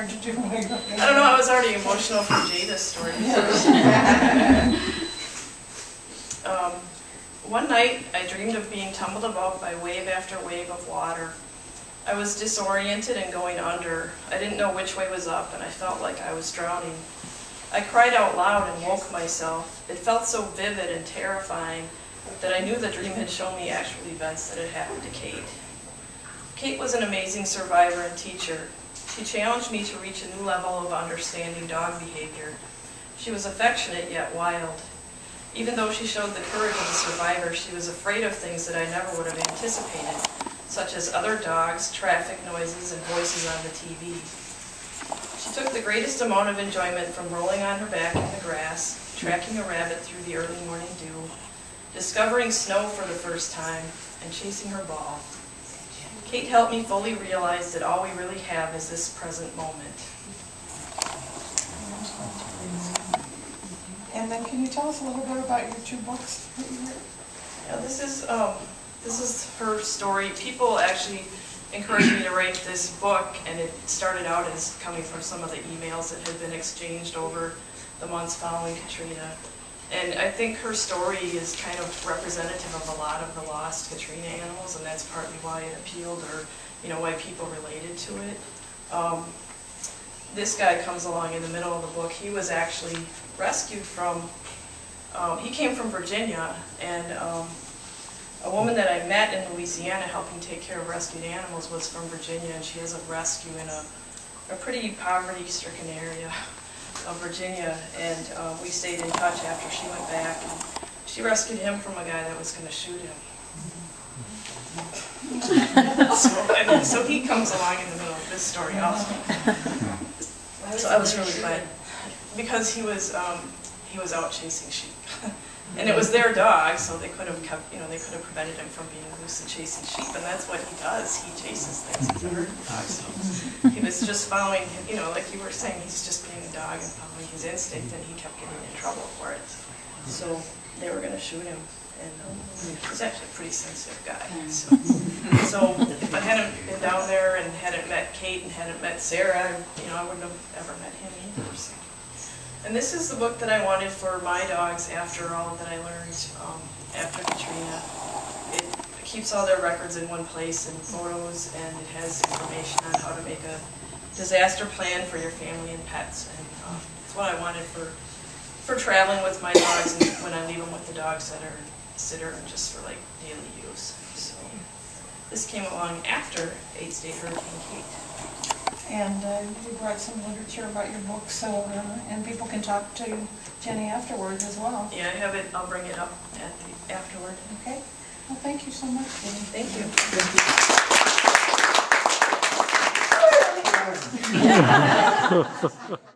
hard to do. I don't know, I was already emotional from Jada's story. One night, I dreamed of being tumbled about by wave after wave of water. I was disoriented and going under. I didn't know which way was up, and I felt like I was drowning. I cried out loud and woke myself. It felt so vivid and terrifying that I knew the dream had shown me actual events that had happened to Kate. Kate was an amazing survivor and teacher. She challenged me to reach a new level of understanding dog behavior. She was affectionate yet wild. Even though she showed the courage of a survivor, she was afraid of things that I never would have anticipated, such as other dogs, traffic noises, and voices on the TV. She took the greatest amount of enjoyment from rolling on her back in the grass, tracking a rabbit through the early morning dew, discovering snow for the first time, and chasing her ball. Kate helped me fully realize that all we really have is this present moment. And then can you tell us a little bit about your two books that you wrote? Yeah, this is her story. People actually encouraged me to write this book, and it started out as coming from some of the emails that had been exchanged over the months following Katrina. And I think her story is kind of representative of a lot of the lost Katrina animals, and that's partly why it appealed, or why people related to it. This guy comes along in the middle of the book. He was actually rescued from, he came from Virginia, and a woman that I met in Louisiana helping take care of rescued animals was from Virginia, and she has a rescue in a pretty poverty-stricken area of Virginia, and we stayed in touch after she went back, and she rescued him from a guy that was going to shoot him. So he comes along in the middle of this story also. So I was really glad, because he was out chasing sheep, and it was their dog, so they could have kept, they could have prevented him from being loose and chasing sheep, and that's what he does. He chases things. He's a herding dog, so he was just following, like you were saying, he's just being a dog and following his instinct, and he kept getting in trouble for it. So they were going to shoot him, and he's actually a pretty sensitive guy. So if I hadn't been down there and hadn't met Kate and hadn't met Sarah, I wouldn't have ever met him either. So. And this is the book that I wanted for my dogs after all that I learned after Katrina. It keeps all their records in one place and photos, and it has information on how to make a disaster plan for your family and pets. And it's what I wanted for traveling with my dogs, and when I leave them with the dog sitter, and just for like daily use. So this came along after 8-state Hurricane Kate. And you brought some literature about your book, so and people can talk to Jenny afterwards as well. Yeah, I have it. I'll bring it up afterward. Okay. Well, thank you so much, Jenny. Thank you. Thank you.